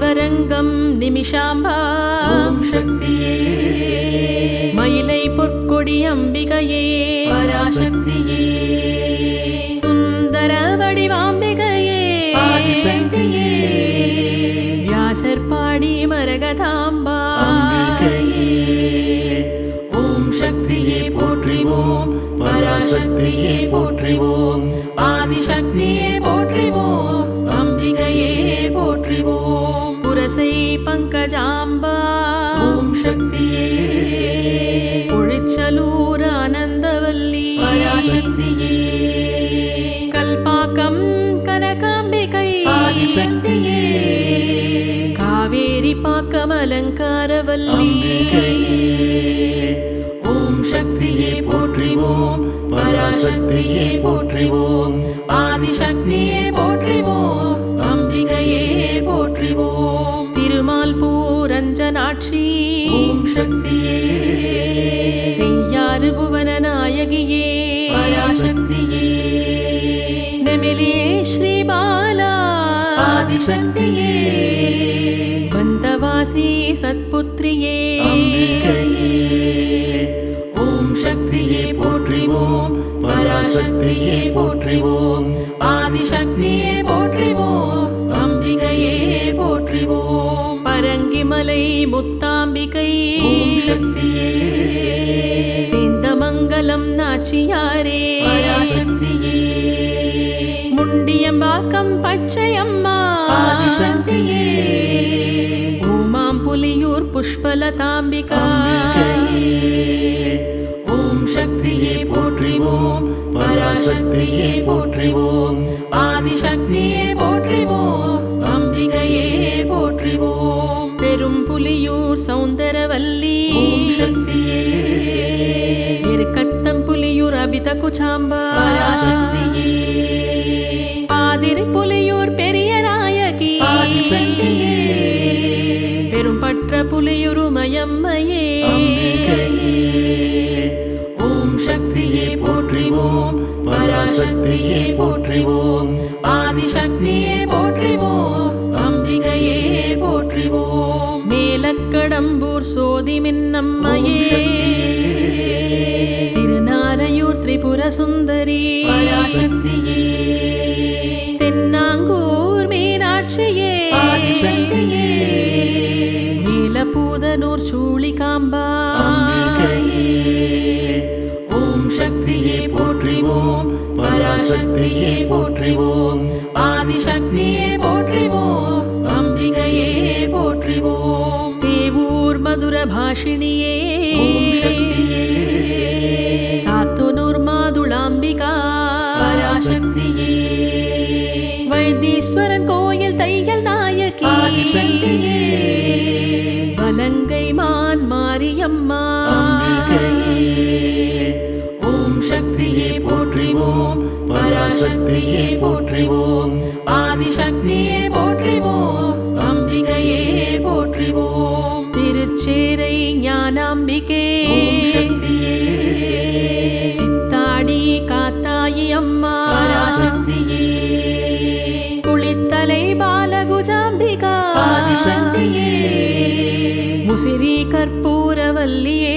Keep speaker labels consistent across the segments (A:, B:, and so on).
A: திருவரங்கம் நிமிஷாம்பா
B: ஓம் சக்தியே
A: மயிலை பொற்கொடி அம்பிகையே
B: பராசக்தியே
A: சுந்தர வடிவாம்பிகையே
B: ஆதிசக்தியே
A: வியாசர்பாடி மரகதாம்பா
B: அம்பிகையே ஓம் சக்தியே போற்றிவோம் பராசக்தியே போற்றிவோம் ஆதிசக்தியே போற்றிவோம் அம்பிகையே போற்றிவோம்
A: புரசை பங்கஜாம்பா
B: ஓம் சக்தியே
A: பொழிச்சலூர் ஆனந்தவல்லி
B: பராசக்தியே
A: கல்பாக்கம் கனகாம்பிகை
B: ஆதிசக்தியே
A: காவேரி பாக்கம் அலங்காரவல்லி
B: ஓம் சக்தியே போற்றிவோம் பராசக்தியே போற்றிவோம் ஆதிசக்தியே போற்றிவோம் அம்பிகையே போற்றிவோம்
A: திருமால் பூரஞ்சனாட்சி
B: ஓம் சக்தியே
A: செய்யாறு புவன நாயகியே
B: பராசக்தியே
A: நெமிலே ஸ்ரீபாலா
B: ஆதிசக்தியே
A: வந்தவாசி சத்புத்ரியே
B: அம்பிகையே ஓம் சக்தியே போற்றிவோம் பராசக்தியே போற்றிவோம் ஆதிசக்தியே போற்றிவோம் அம்பிகையே போற்றிவோம்
A: பரங்கிமலை முத்தாம்பிகை
B: ஓம் சக்தியே
A: சேந்தமங்கலம் நாச்சியாரே
B: பராசக்தியே
A: முண்டியம்பாக்கம் பச்சையம்மா
B: ஆதிசக்தியே
A: ஊமாம் புலியூர் புஷ்பலதாம்பிகா
B: ஓம் சக்தியே போற்றிவோம் பராசக்தியே போற்றிவோம் ஆதிசக்தியே போற்றிவோம் அம்பிகையே போற்றிவோம்
A: பெரும் புலியூர் சௌந்தரவல்லி
B: ஓம் சக்தியே
A: இருக்கத்தம் புலியூர் அபித குச்சாம்பா
B: பராசக்தியே
A: ஆதிரி புலியூர் பெரிய நாயகி
B: ஆதிசக்தியே
A: பெரும் பற்ற புலியூர் மயம்மையே
B: ஓம் சக்தியே போற்றிவோம் பராசக்தியே போற்றிவோம் ஆதிசக்தியே போற்றிவோம் அம்பிகையே போற்றிவோம்
A: மேலக்கடம்பூர் சோதி மின்னம்மையே திருநாரையூர் திரிபுர சுந்தரி
B: பராசக்தியே
A: தென்னாங்கூர் மீனாட்சியே
B: ஆதிசக்தியே
A: மேலபூதனூர் சூளிகாம்பா
B: ஓம் சக்தியே போற்றிவோம் பராசக்தியே போற்றிவோம் ஆதிசக்தியே போற்றிவோம் அம்பிகையே போற்றிவோம்
A: தேவூர் மதுர பாஷிணியே
B: ஓம் சக்தியே
A: சாத்துனூர் மாதுளாம்பிகா
B: பராசக்தியே
A: வைத்தீஸ்வரன் கோயில் தையல் நாயகி
B: ஆதிசக்தியே
A: வலங்கை மான் மாரியம்மா
B: ஓம் சக்தியே போற்றிவோம் பராசக்தியே போற்றிவோம் ஆதிசக்தியே போற்றிவோம் அம்பிகையே போற்றிவோம்
A: திருச்சேரை ஞானாம்பிகே
B: ஓம் சக்தியே
A: சித்தாடி காத்தாயி அம்மா
B: பராசக்தியே
A: குளித்தலை பாலகுஜாம்பிகா
B: ஆதிசக்தியே
A: முசிறி கற்பூரவல்லியே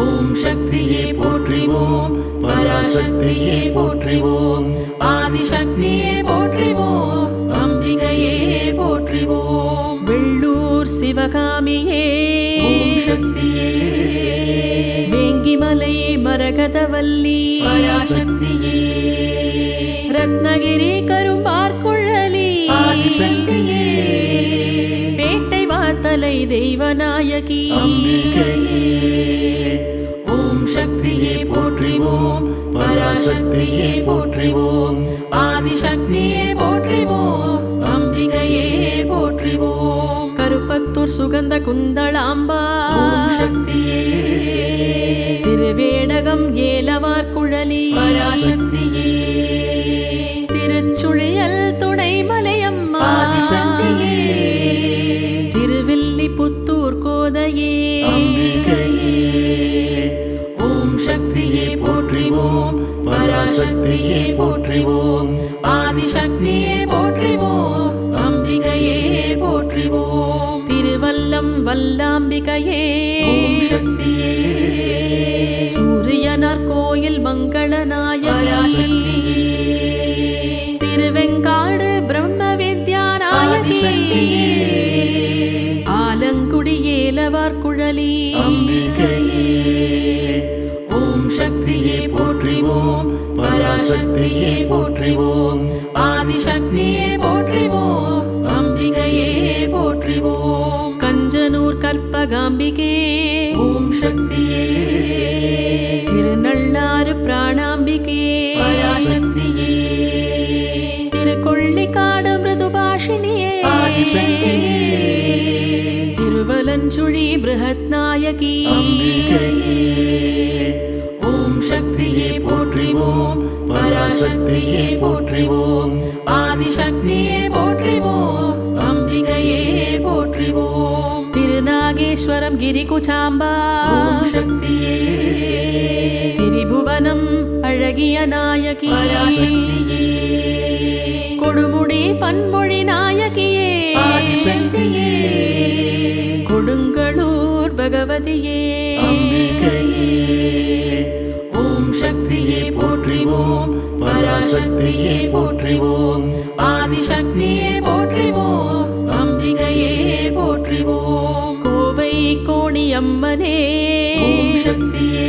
B: ஓம் சக்தியே போற்றிவோம் பராசக்தியே போற்றிவோம் ஆதிசக்தியே போற்றிவோம் அம்பிகையே போற்றிவோம்
A: வெள்ளூர் சிவகாமியே
B: ஓம் சக்தியே
A: வேங்கிமலை மரகதவல்லி
B: பராசக்தியே
A: ரத்னகிரி கரும்பார்குழலி
B: ஆதிசக்தியே
A: பேட்டை வார்த்தலை தெய்வநாயகி
B: ஓம் சக்தியே போற்றிவோம் பராசக்தியே போற்றிவோம் ஆதிசக்தியே போற்றிவோம் அம்பிகையே போற்றிவோம்
A: கருப்பத்தூர் சுகந்த குந்தளாம்பா
B: ஓம் சக்தியே
A: திருவேடகம் ஏலவார்குழலி
B: பராசக்தியே
A: திருச்சுழியல் துணைமலையம்மா
B: ஆதிசக்தியே
A: திருவில்லிபுத்தூர் கோதையே
B: ஓம் சக்தியே போற்றிவோம் பராசக்தியே போற்றிவோம் ஆதிசக்தியே போற்றிவோம்
A: அம்பிகையே
B: ஓம் சக்தியே
A: சூரியனார் கோயில் மங்களநாயகி திருவெங்காடு பிரம்ம வித்யாநாயகி ஆலங்குடி ஏலவார் குழலி
B: அம்பிகையே ஓம் சக்தியே போற்றிவோம் பராசக்தியே போற்றிவோம் ஆதிசக்தியே போற்றிவோம் அம்பிகையே போற்றிவோம்
A: கஞ்சனூர் கற்பகாம்பிகே
B: ஓம் சக்தியே
A: திருநள்ளாறு பிராணாம்பிகே
B: பராசக்தியே
A: திருக்கொள்ளிக்காடு மிருதுபாஷினியே
B: ஆதிசக்தியே
A: திருவலஞ்சுழி பிருஹத் நாயகி
B: அம்பிகையே ஓம் சக்தியே போற்றிவோம் பராசக்தியே போற்றிவோம் ஆதிசக்தியே போற்றிவோம் அம்பிகையே போற்றிவோம்
A: திருநாகேஸ்வரம் கிரிகுச்சாம்பா
B: ஓம் சக்தியே
A: திரிபுவனம் அழகிய நாயகி
B: பராசக்தியே
A: கொடுமுடி பன்மொழி நாயகியே
B: ஆதிசக்தியே
A: கொடுங்களூர் பகவதியே
B: அம்பிகையே ஓம் சக்தியே போற்றிவோம் பராசக்தியே போற்றிவோம் ஆதிசக்தியே போற்றிவோம் அம்பிகையே போற்றிவோம்
A: கோவை கோணியம்மனே
B: ஓம் சக்தியே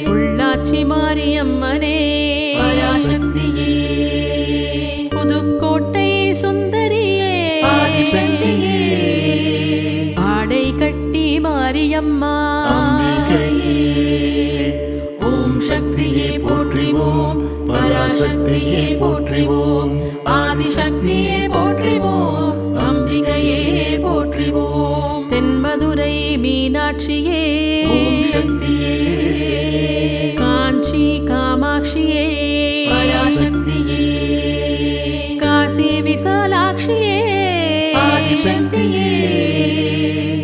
A: பொள்ளாச்சி மாரியம்மனே
B: பராசக்தியே
A: புதுக்கோட்டை சுந்தரியே
B: ஆதிசக்தியே
A: ஆடை கட்டி மாரியம்மா
B: அம்பிகையே ஓம் சக்தியே போற்றிவோம் பராசக்தியே போற்றிவோம் ஆதிசக்தியே போற்றிவோம் அம்பிகையே போற்றிவோம்
A: தென்மதுரை மீனாட்சியே
B: ஓம் சக்தியே
A: காஞ்சி காமாட்சியே
B: பராசக்தியே
A: காசி விசாலாட்சியே
B: ஆதிசக்தியே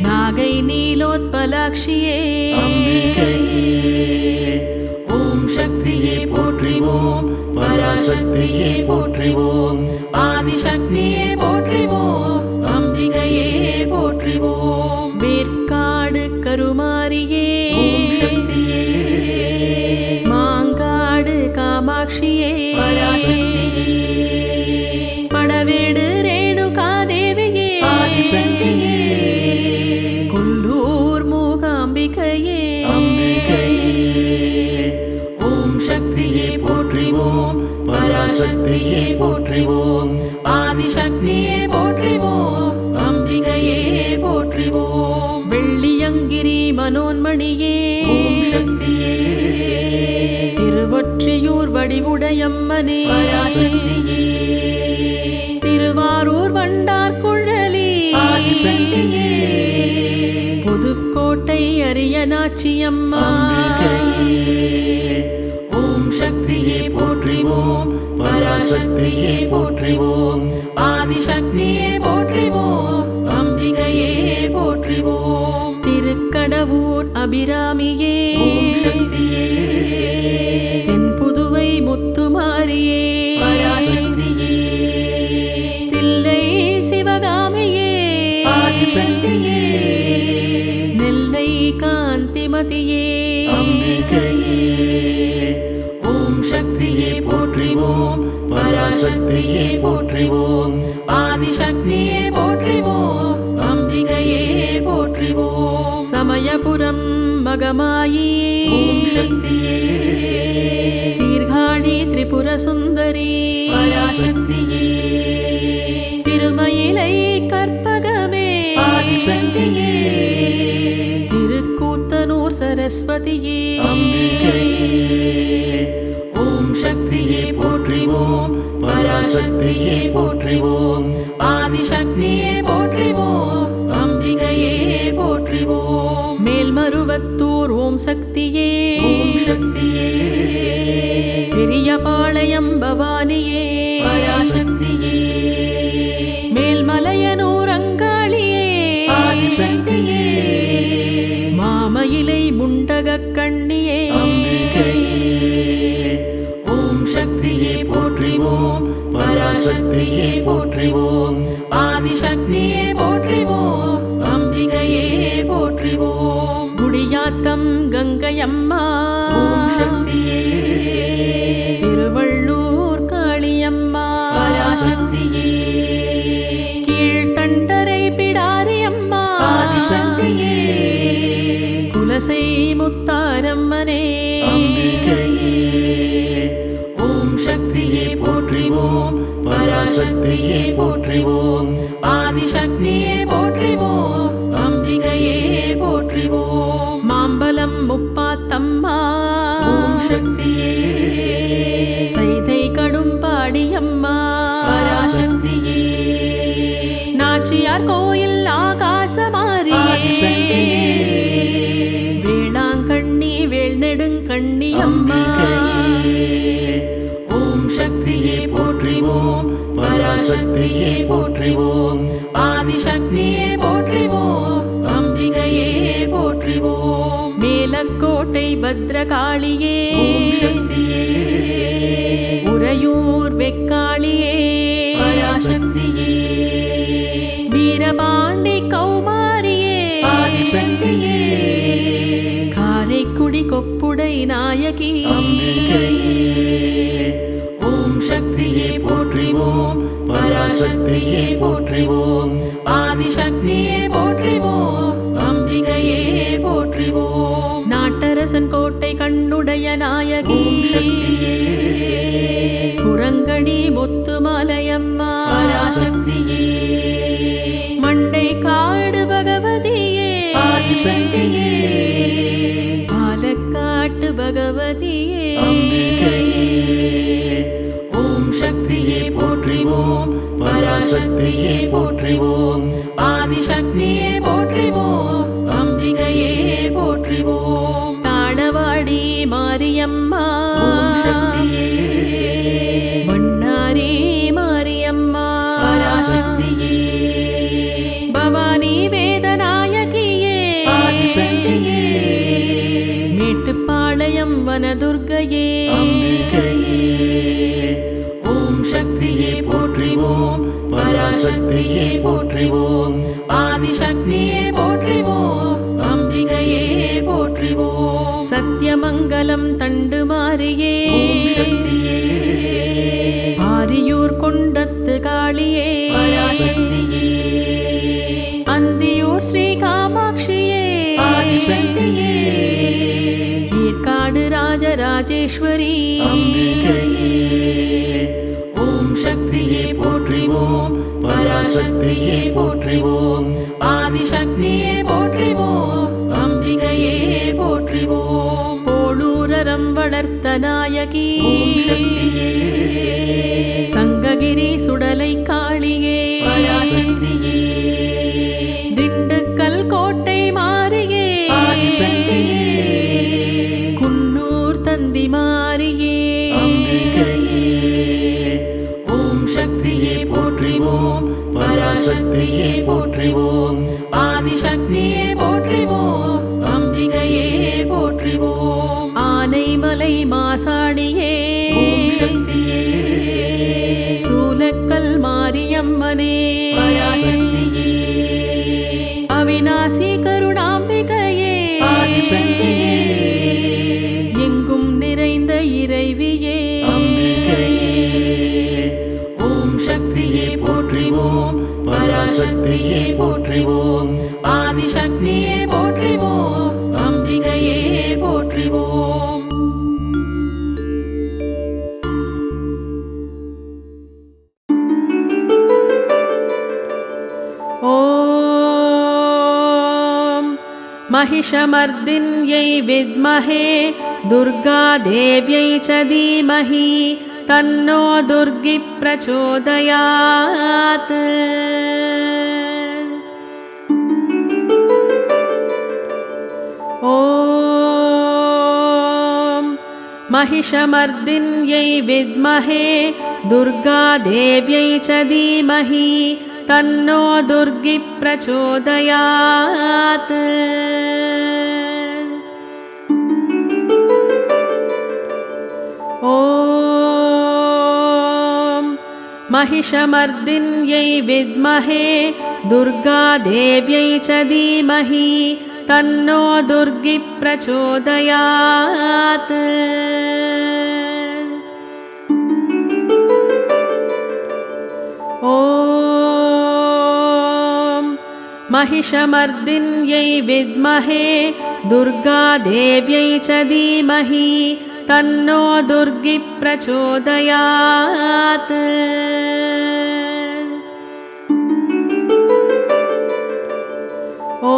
A: நாகை நீலோத்பலாட்சியே
B: அம்பிகையே ஓம் சக்தியே போற்றிவோம் பராசக்தியே போற்றிவோம் ஆதிசக்தியே போற்றிவோம் அம்பிகையே போற்றிவோம்
A: வேற்காடு கருமாரியே
B: ஓம் சக்தியே
A: மாங்காடு காமாட்சியே
B: பராசக்தியே
A: படவேடு ரேணுகாதேவியே
B: ஆதிசக்தியே
A: கொல்லூர் மூகாம்பிகையே
B: அம்பிகையே ஓம் சக்தியே போற்றிவோம் பராசக்தியே போற்றிவோம் ஆதிசக்தியே போற்றிவோம் அம்பிகையே போற்றிவோம்
A: வெள்ளியங்கிரி மனோன்மணியே
B: ஓம் சக்தியே
A: திருவொற்றியூர் வடிவுடையம்மனே
B: பராசக்தியே
A: திருவாரூர் வண்டார் குழலி
B: ஆதிசக்தியே
A: புதுக்கோட்டை அரியநாச்சியம்மா
B: அம்பிகையே ஓம் சக்தியே போற்றிவோம் பராசக்தியே போற்றிவோம் ஆதிசக்தியே போற்றிவோம் அம்பிகையே போற்றிவோம்
A: திருக்கடவூர் அபிராமியே
B: ஓம் சக்தியே
A: தென்புதுவை முத்துமாரியே
B: பராசக்தியே
A: தில்லை சிவகாமியே
B: ஆதிசக்தியே
A: நெல்லை காந்திமதியே
B: அம்பிகையே ஓம் சக்தியே போற்றிவோம் பராசக்தியே போற்றிவோம் ஆதிசக்தியே போற்றிவோம் அம்பிகையே போற்றிவோம்
A: சமயபுரம் மகமாயி
B: ஓம் சக்தியே
A: சீர்காழி திரிபுர சுந்தரி
B: பராசக்தியே
A: திருமயிலை கற்பகமே
B: ஆதிசக்தியே
A: திருக்கூத்தனூர் சரஸ்வதியே
B: அம்பிகையே ஓம் சக்தியே போற்றிவோம் பராசக்தியே போற்றிவோம் ஆதிசக்தியே போற்றிவோம் அம்பிகையே போற்றிவோம்
A: மேல்மருவத்தூர் ஓம் சக்தியே
B: ஓம் சக்தியே
A: பெரியபாளையம் பவானியே
B: பராசக்தியே
A: மேல்மலையனூர் அங்காளியே
B: ஆதிசக்தியே
A: மாமயிலை முண்டகக் கண்ணியே
B: அம்பிகையே ஓம் சக்தியே போற்றிவோம் பராசக்தியே போற்றிவோம் ஆதிசக்தியே போற்றிவோம் அம்பிகையே
A: அம்மா
B: ஓம் சக்தியே
A: திருவள்ளூர் காளியம்மா
B: பராசக்தியே
A: கீழ்த்தண்டரை பிடாரி அம்மா
B: ஆதிசக்தியே
A: குலசை முத்தாரம்மனே
B: அம்பிகையே ஓம் சக்தியே போற்றிவோம் பராசக்தியே போற்றிவோம் ஆதிசக்தியே போற்றிவோம் அம்பிகையே போற்றிவோம்
A: மாம்பலம் முப்பாத்தம்மா
B: ஓம் சக்தியே
A: சைதை கடும்பாடியம்மா
B: பராசக்தியே
A: நாச்சியார் கோயில் ஆகாசமாரியே
B: ஆதிசக்தியே
A: வேளாங்கண்ணி வேல்நெடுங்கண்ணி அம்மா
B: அம்பிகையே ஓம் சக்தியே போற்றிவோம் பராசக்தியே போற்றிவோம் ஆதிசக்தியே போற்றிவோம் அம்பிகையே போற்றிவோம்
A: மேலக்கோட்டை பத்ரகாளியே
B: ஓம் சக்தியே
A: உறையூர் வெக்காளியே
B: பராசக்தியே
A: வீரபாண்டி கௌமாரியே
B: ஆதிசக்தியே
A: காரைக்குடி கொப்புடை நாயகி
B: அம்பிகையே ஓம் சக்தியே போற்றிவோம் பராசக்தியே போற்றிவோம் ஆதிசக்தியே போற்றிவோம் அம்பிகையே போற்றிவோம்
A: நாட்டரசன் கோட்டை கண்ணுடைய நாயகி
B: ஓம் சக்தியே
A: குரங்கணி முத்துமலையம்மா
B: பராசக்தியே
A: மண்டை காடு பகவதியே
B: ஆதிசக்தியே
A: பாலக்காட்டு பகவதியே
B: அம்பிகையே ஓம் சக்தியே போற்றிவோம் பராசக்தியே போற்றிவோம் ஆதிசக்தியே போற்றிவோம் அம்பிகையே போற்றிவோம்
A: தாளவாடி மாரியம்மா
B: ஓம் சக்தியே
A: மன்னாரி மாரியம்மா
B: பராசக்தியே
A: பவானி வேதநாயகியே
B: ஆதிசக்தியே
A: மேட்டுப்பாளையம் வனதுர்க்கையே
B: அம்பிகையே ஓம் சக்தியே போற்றிவோம் பராசக்தியே போற்றிவோம் ஆதிசக்தியே போற்றிவோம் அம்பிகையே போற்றிவோம்
A: சத்தியமங்கலம் தண்டு மாரியே
B: ஓம் சக்தியே
A: ஆரியூர் கொண்டத்து காளியே
B: பராசக்தியே
A: அந்தியூர் ஸ்ரீ காமாட்சியே
B: ஆதிசக்தியே
A: ஏற்காடு ராஜராஜேஸ்வரி
B: அம்பிகையே ஓம் சக்தியே போற்றிவோம் பராசக்தியே போற்றிவோம் ஆதிசக்தியே போற்றிவோம் அம்பிகையே போற்றிவோம்
A: போளூரரம் வளர்த்த நாயகி
B: ஓம் சக்தியே
A: சங்ககிரி சுடலை காளியே
B: பராசக்தியே
A: திண்டுக்கல் கோட்டை மாரியே
B: ஆதிசக்தியே
A: குன்னூர் தந்தி மாரியே
B: அம்பிகையே ஓம் சக்தியே போற்றிவோம் பராசக்தியே போற்றிவோம் ஆதிசக்தியே போற்றிவோம் அம்பிகையே போற்றிவோம்
A: ஆனைமலை மாசாணியே
B: ஓம் சக்தியே
A: சூலக்கல் மாரியம்மனே
B: பராசக்தியே
A: அவிநாசி கருணாம்பிகையே
B: ஆதிசக்தியே
A: எங்கும் நிறைந்த இறைவியே
B: அம்பிகையே ஓம் சக்தியே போற்றிவோம் பராசக்தியே போற்றிவோம் ஆதிசக்தியே போற்றிவோம் அம்பிகையே போற்றிவோம்
A: ஓம் महिषमर्दिन्यै विद्महे दुर्गादेव्यै च धीमहि तन्नो दुर्गी प्रचोदयात् ॐ महिषमर्दिन्यै विद्महे दुर्गादेव्यै च धीमहि तन्नो दुर्गी प्रचोदयात् ॐ महिषमर्दिन्यै विद्महे दुर्गादेव्यै च धीमहि तन्नो दुर्गी प्रचोदयात्। ॐ महिषमर्दिन्यै विद्महे दुर्गादेव्यै च धीमहि तन्नो दुर्गी प्रचोदयात्। ॐ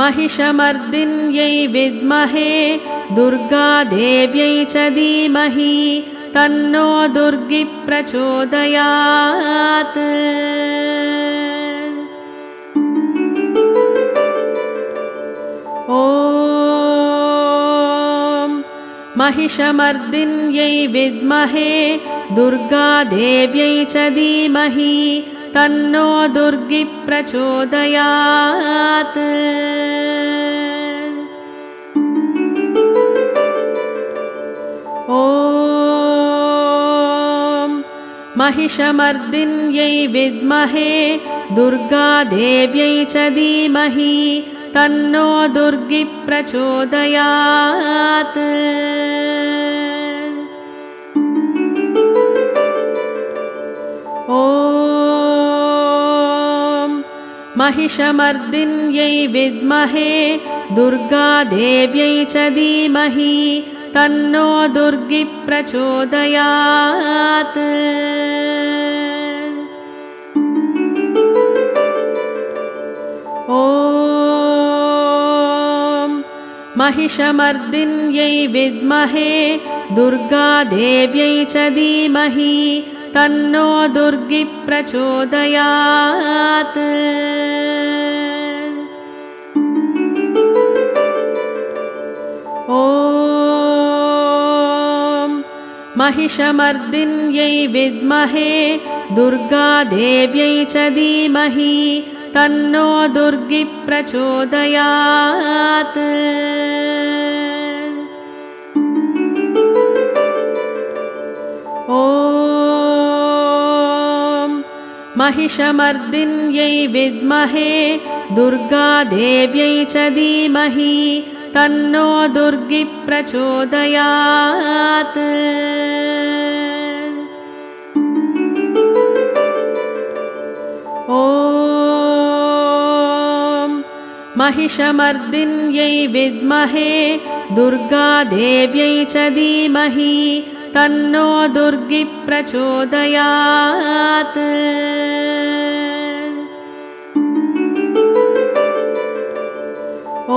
A: महिषमर्दिन्यै विद्महे दुर्गादेव्यै च धीमहि तन्नो दुर्गी प्रचोदयात्। ॐ महिषमर्दिन्यै विद्महे दुर्गादेव्यै च धीमहि तन्नो दुर्गी प्रचोदयात्। ॐ महिषमर्दिन्यै विद्महे दुर्गादेव्यै च धीमहि तन्नो दुर्गी प्रचोदयात्। ॐ महिषमर्दिन्यै विद्महे दुर्गादेव्यै च धीमहि तन्नो दुर्गी प्रचोदयात्। ॐ महिषमर्दिन्यै विद्महे दुर्गादेव्यै च धीमहि तन्नो दुर्गी प्रचोदयात्। ॐ महिषमर्दिन्यै विद्महे दुर्गादेव्यै च धीमहि तन्नो दुर्गी प्रचोदयात्। ॐ महिषमर्दिन्यै विद्महे दुर्गादेव्यै च धीमहि तन्नो दुर्गी प्रचोदयात्। ॐ महिषमर्दिन्यै विद्महे दुर्गादेव्यै च धीमहि तन्नो दुर्गी प्रचोदयात्।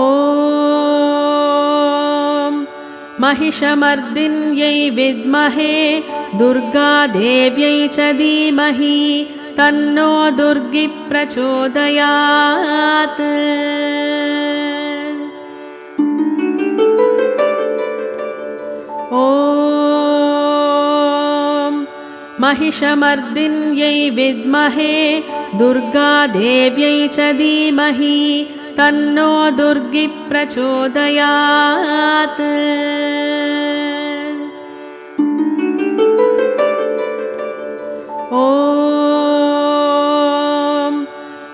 A: ॐ महिषमर्दिन्यै विद्महे दुर्गादेव्यै च धीमहि तन्नो दुर्गी प्रचोदयात्। ॐ महिषमर्दिन्यै विद्महे दुर्गादेव्यै च धीमहि तन्नो दुर्गी प्रचोदयात्। ॐ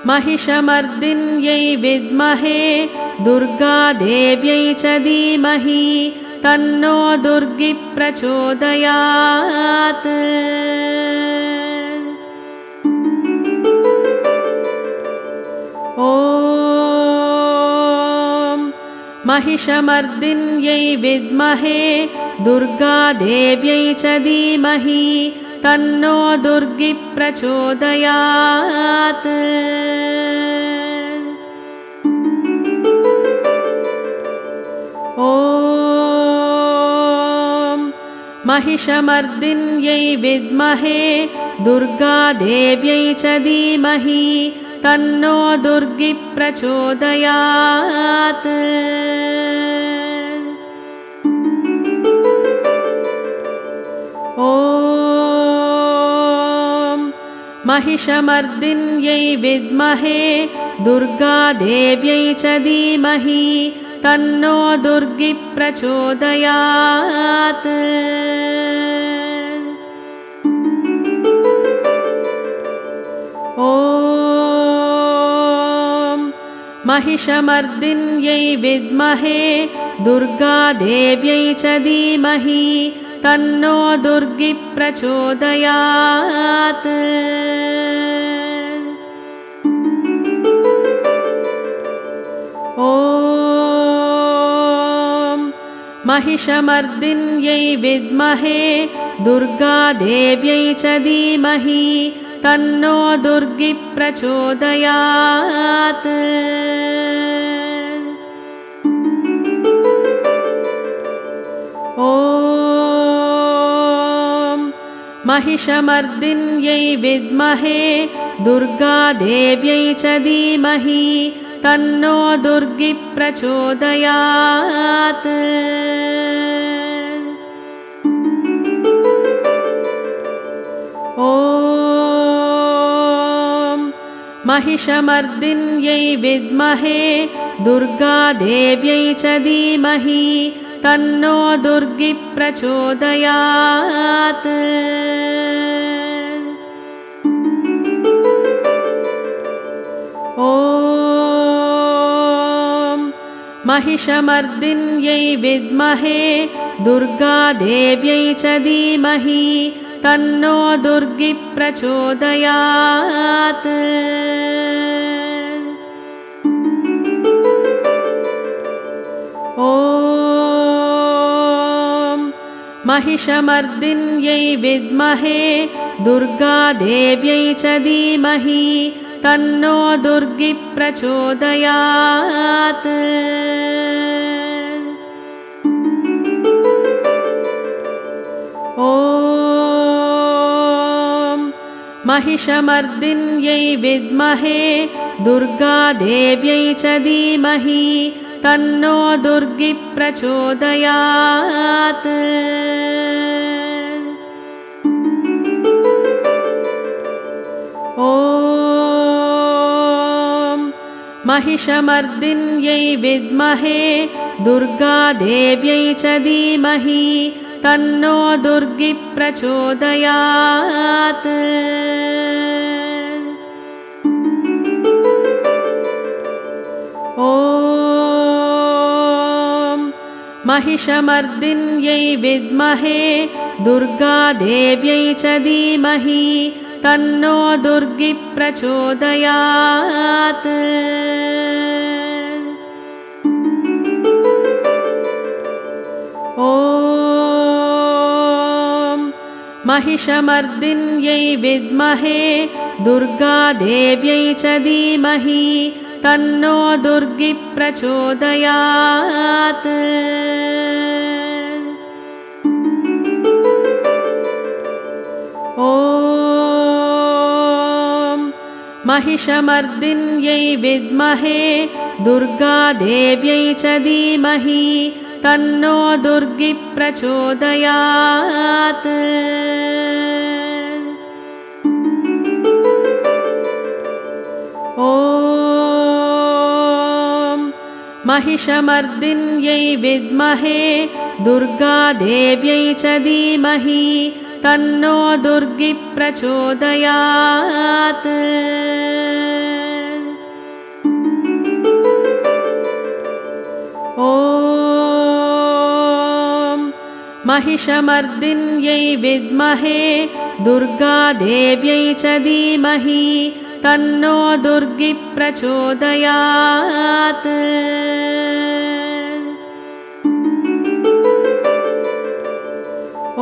A: महिषमर्दिन्यै विद्महे दुर्गादेव्यै च धीमहि तन्नो दुर्गी प्रचोदयात्। ॐ महिषमर्दिन्यै विद्महे दुर्गादेव्यै च धीमहि तन्नो दुर्गी प्रचोदयात्। ॐ महिषमर्दिन्यै विद्महे दुर्गादेव्यै च धीमहि तन्नो दुर्गी प्रचोदयात्। ॐ महिषमर्दिन्यै विद्महे दुर्गादेव्यै च धीमहि तन्नो दुर्गी प्रचोदयात्। ॐ महिषमर्दिन्यै विद्महे दुर्गादेव्यै च धीमहि तन्नो दुर्गी प्रचोदयात्। ॐ महिषमर्दिन्यै विद्महे दुर्गादेव्यै च धीमहि तन्नो दुर्गी प्रचोदयात्। ॐ महिषमर्दिन्यै विद्महे दुर्गादेव्यै च धीमहि तन्नो दुर्गी प्रचोदयात्। ॐ महिषमर्दिन्यै विद्महे दुर्गादेव्यै च धीमहि तन्नो दुर्गी प्रचोदयात्। ॐ महिषमर्दिन्यै विद्महे दुर्गादेव्यै च धीमहि तन्नो दुर्गी प्रचोदयात्। ॐ महिषमर्दिन्यै विद्महे दुर्गादेव्यै च धीमहि तन्नो दुर्गी प्रचोदयात्। ॐ महिषमर्दिन्यै विद्महे दुर्गादेव्यै च धीमहि तन्नो दुर्गी प्रचोदयात्। ॐ महिषमर्दिन्यै विद्महे दुर्गादेव्यै च धीमहि तन्नो दुर्गी प्रचोदयात्। ॐ महिषमर्दिन्यै विद्महे दुर्गादेव्यै च धीमहि तन्नो दुर्गी प्रचोदयात्। ॐ महिषमर्दिन्यै विद्महे दुर्गादेव्यै च धीमहि तन्नो दुर्गी प्रचोदयात्। ॐ महिषमर्दिन्यै विद्महे दुर्गादेव्यै च धीमहि तन्नो दुर्गी प्रचोदयात्। ॐ महिषमर्दिन्यै विद्महे दुर्गादेव्यै च धीमहि तन्नो दुर्गी प्रचोदयात्। ॐ महिषमर्दिन्यै विद्महे दुर्गादेव्यै च धीमहि तन्नो दुर्गी प्रचोदयात्।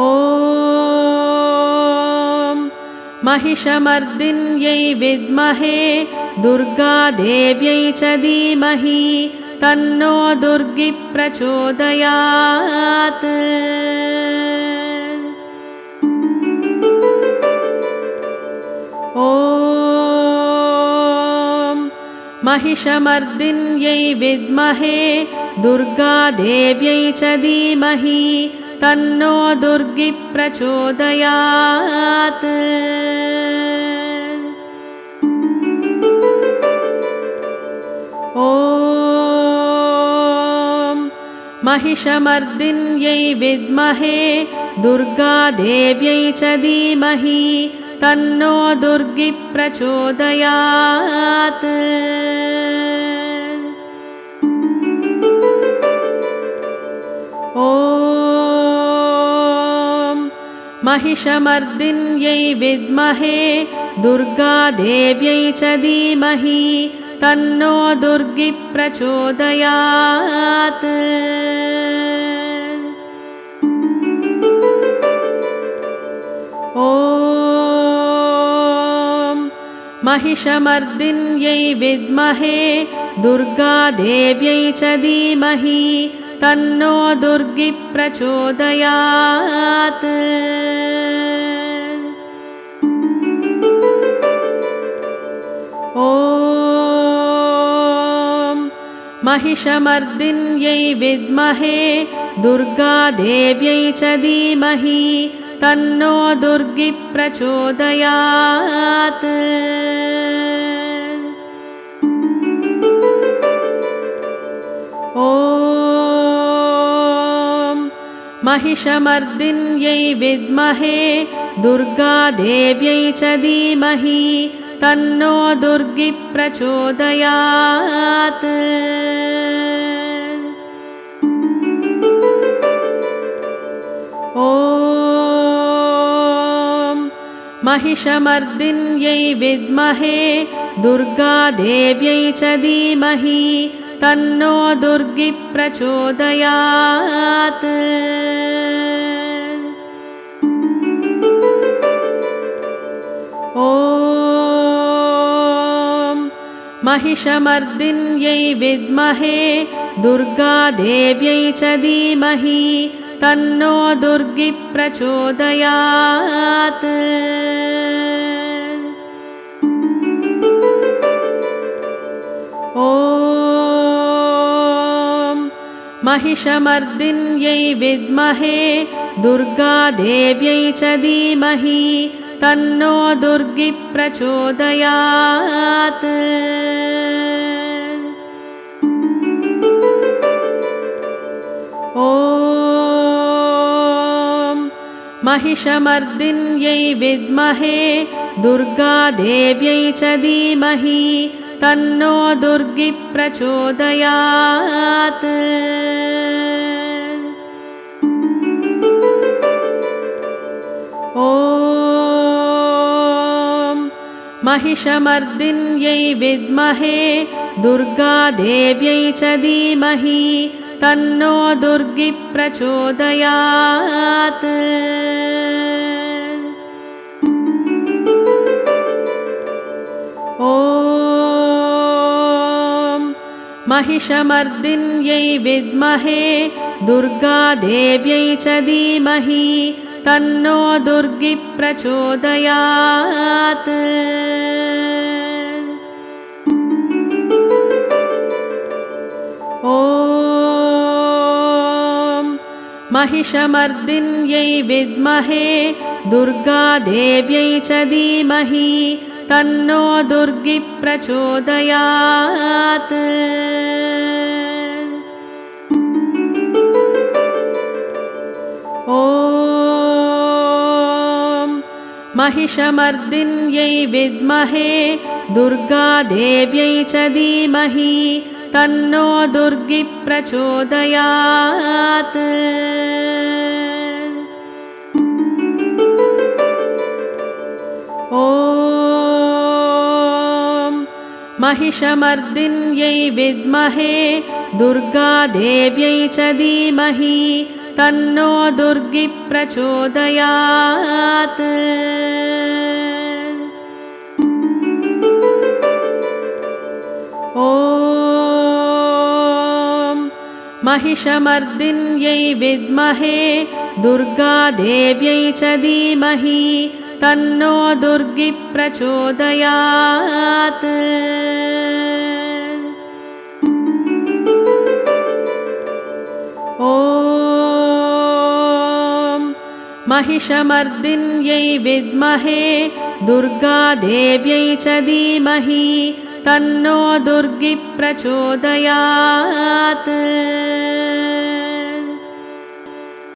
A: ॐ महिषमर्दिन्यै विद्महे दुर्गादेव्यै च धीमहि तन्नो दुर्गी प्रचोदयात्। ॐ महिषमर्दिन्यै विद्महे दुर्गादेव्यै च धीमहि तन्नो दुर्गी प्रचोदयात्। ॐ महिषमर्दिन्यै विद्महे दुर्गादेव्यै च धीमहि तन्नो दुर्गी प्रचोदयात्। ॐ महिषमर्दिन्यै विद्महे दुर्गादेव्यै च धीमहि तन्नो दुर्गी प्रचोदयात्। ॐ महिषमर्दिन्यै विद्महे दुर्गादेव्यै च धीमहि तन्नो दुर्गी प्रचोदयात्। ॐ महिषमर्दिन्यै विद्महे दुर्गादेव्यै च धीमहि तन्नो दुर्गी प्रचोदयात्। ॐ महिषमर्दिन्यै विद्महे दुर्गादेव्यै च धीमहि तन्नो दुर्गी प्रचोदयात्। ॐ महिषमर्दिन्यै विद्महे दुर्गादेव्यै च धीमहि तन्नो दुर्गी प्रचोदयात्। ॐ महिषमर्दिन्यै विद्महे दुर्गादेव्यै च धीमहि तन्नो दुर्गी प्रचोदयात्। ॐ महिषमर्दिन्यै विद्महे दुर्गादेव्यै च धीमहि तन्नो दुर्गी प्रचोदयात्। ॐ महिषमर्दिन्यै विद्महे दुर्गादेव्यै च धीमहि तन्नो दुर्गी प्रचोदयात्। ॐ महिषमर्दिन्यै विद्महे दुर्गादेव्यै च धीमहि तन्नो दुर्गी प्रचोदयात्। ॐ महिषमर्दिन्यै विद्महे दुर्गादेव्यै च धीमहि तन्नो दुर्गी प्रचोदयात्। ॐ महिषमर्दिन्यै विद्महे दुर्गादेव्यै च धीमहि तन्नो दुर्गी प्रचोदयात्। ॐ महिषमर्दिन्यै विद्महे दुर्गादेव्यै च धीमहि तन्नो दुर्गी प्रचोदयात्। ॐ महिषमर्दिन्यै विद्महे दुर्गादेव्यै च धीमहि तन्नो दुर्गी प्रचोदयात्। ॐ महिषमर्दिन्यै विद्महे दुर्गादेव्यै च धीमहि तन्नो दुर्गी प्रचोदयात्। ॐ महिषमर्दिन्यै विद्महे दुर्गादेव्यै च धीमहि तन्नो दुर्गी प्रचोदयात्।